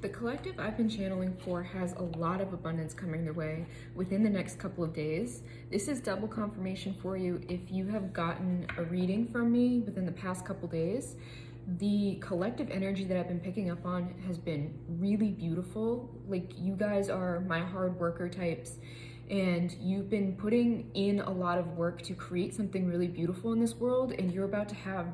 The collective I've been channeling for has a lot of abundance coming their way within the next couple of days. This is double confirmation for you if you have gotten a reading from me within the past couple days. The collective energy that I've been picking up on has been really beautiful. Like, you guys are my hard worker types, and you've been putting in a lot of work to create something really beautiful in this world, and you're about to have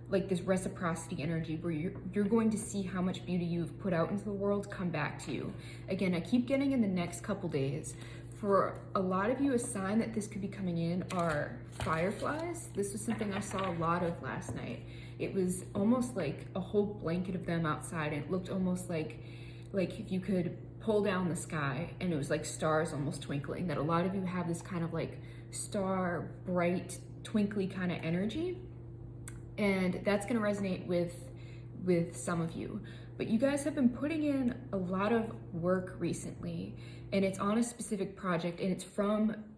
like this reciprocity energy where you're going to see how much beauty you've put out into the world come back to you. Again, I keep getting in the next couple days. For a lot of you, a sign that this could be coming in are fireflies. This was something I saw a lot of last night. It was almost like a whole blanket of them outside, and it looked almost like if you could pull down the sky and it was like stars almost twinkling. That a lot of you have this kind of like star, bright, twinkly kind of energy. And that's going to resonate with some of you. But you guys have been putting in a lot of work recently, and it's on a specific project, and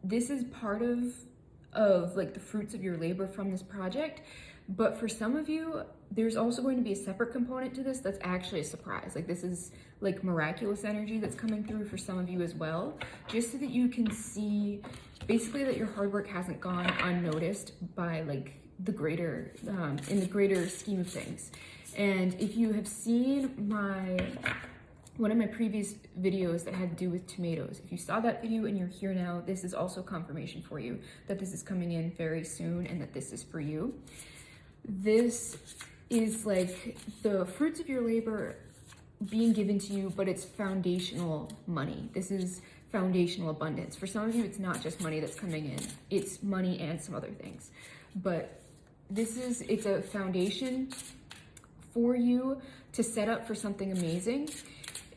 this is part of like the fruits of your labor from this project. But for some of you, there's also going to be a separate component to this that's actually a surprise. Like, this is like miraculous energy that's coming through for some of you as well, just so that you can see basically that your hard work hasn't gone unnoticed by like the greater in the greater scheme of things. And if you have seen one of my previous videos that had to do with tomatoes, if you saw that video and you're here now, this is also confirmation for you that this is coming in very soon and that this is for you. This is like the fruits of your labor being given to you, but it's foundational money. This is foundational abundance. For some of you, it's not just money that's coming in, it's money and some other things. But it's a foundation for you to set up for something amazing.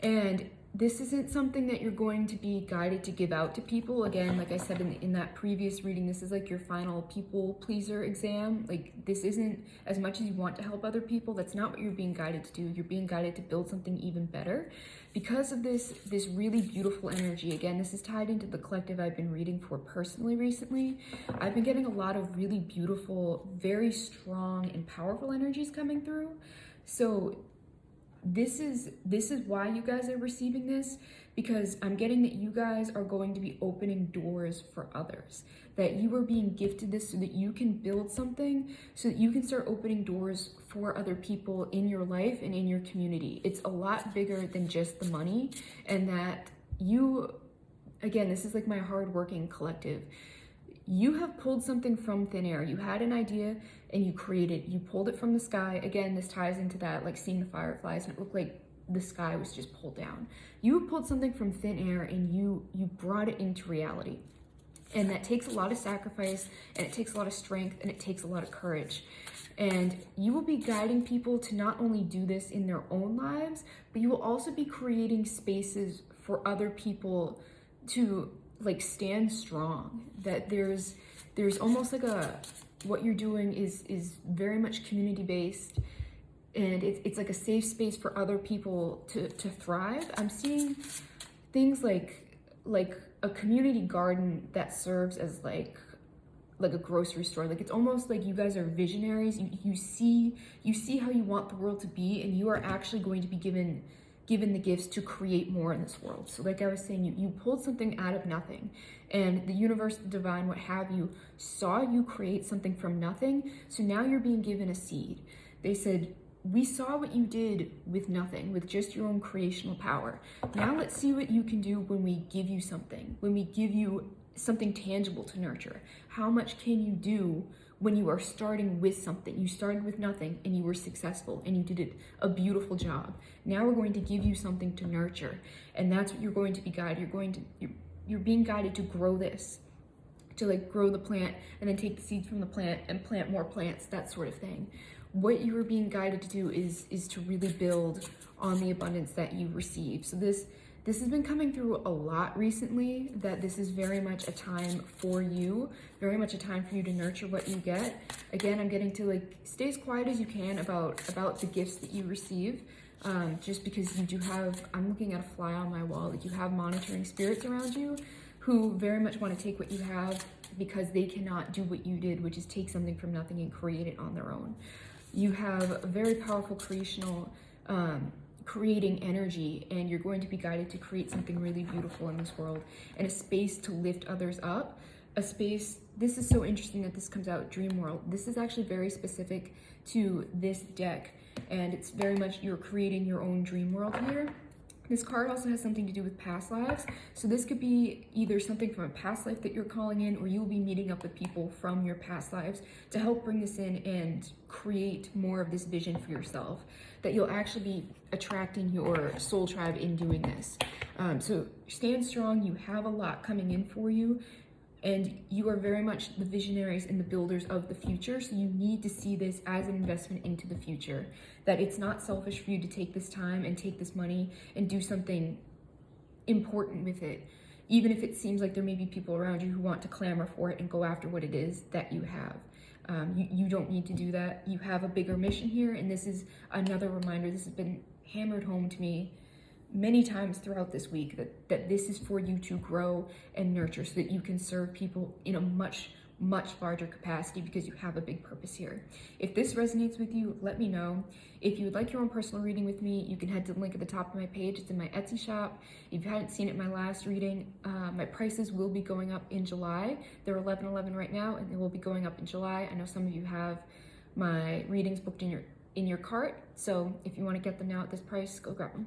And this isn't something that you're going to be guided to give out to people. Again, like I said in that previous reading, this is like your final people pleaser exam. Like, this isn't, as much as you want to help other people, that's not what you're being guided to do. You're being guided to build something even better. Because of this really beautiful energy, again, this is tied into the collective I've been reading for personally recently. I've been getting a lot of really beautiful, very strong and powerful energies coming through. So this is why you guys are receiving this, because I'm getting that you guys are going to be opening doors for others, that you are being gifted this so that you can build something, so that you can start opening doors for other people in your life and in your community. It's a lot bigger than just the money, and that you, again, this is like my hardworking collective. You have pulled something from thin air. You had an idea and you created, you pulled it from the sky. Again, this ties into that, like seeing the fireflies, and it looked like the sky was just pulled down. You pulled something from thin air and you brought it into reality. And that takes a lot of sacrifice, and it takes a lot of strength, and it takes a lot of courage. And you will be guiding people to not only do this in their own lives, but you will also be creating spaces for other people to like stand strong. That there's almost like what you're doing is very much community based, and it's like a safe space for other people to thrive. I'm seeing things like a community garden that serves as like a grocery store. Like, it's almost like you guys are visionaries. You see how you want the world to be, and you are actually going to be given the gifts to create more in this world. So like I was saying, you pulled something out of nothing, and the universe, the divine, what have you, saw you create something from nothing. So now you're being given a seed. They said, we saw what you did with nothing, with just your own creational power. Now let's see what you can do when we give you something, when we give you something tangible to nurture. How much can you do when you are starting with something? You started with nothing and you were successful and you did a beautiful job. Now we're going to give you something to nurture, and that's what you're going to be guided. You're being guided to grow this, to like grow the plant and then take the seeds from the plant and plant more plants, that sort of thing. What you are being guided to do is to really build on the abundance that you receive. So this has been coming through a lot recently, that this is very much a time for you, very much a time for you to nurture what you get. Again, I'm getting to like stay as quiet as you can about the gifts that you receive, just because you do have, I'm looking at a fly on my wall, like you have monitoring spirits around you who very much want to take what you have because they cannot do what you did, which is take something from nothing and create it on their own. You have a very powerful creating energy, and you're going to be guided to create something really beautiful in this world, and a space to lift others up, a space. This is so interesting that this comes out dream world. This is actually very specific to this deck, and it's very much you're creating your own dream world here. This card also has something to do with past lives. So this could be either something from a past life that you're calling in, or you'll be meeting up with people from your past lives to help bring this in and create more of this vision for yourself, that you'll actually be attracting your soul tribe in doing this. So stand strong. You have a lot coming in for you, and you are very much the visionaries and the builders of the future. So you need to see this as an investment into the future, that it's not selfish for you to take this time and take this money and do something important with it, even if it seems like there may be people around you who want to clamor for it and go after what it is that you have. You don't need to do that. You have a bigger mission here, and this is another reminder. This has been hammered home to me many times throughout this week, that this is for you to grow and nurture so that you can serve people in a much larger capacity, because you have a big purpose here. If this resonates with you, let me know. If you would like your own personal reading with me, you can head to the link at the top of my page. It's in my Etsy shop. If you hadn't seen it in my last reading, my prices will be going up in July. They're $11.11 right now, and they will be going up in July. I know some of you have my readings booked in your cart, so if you want to get them now at this price, go grab them.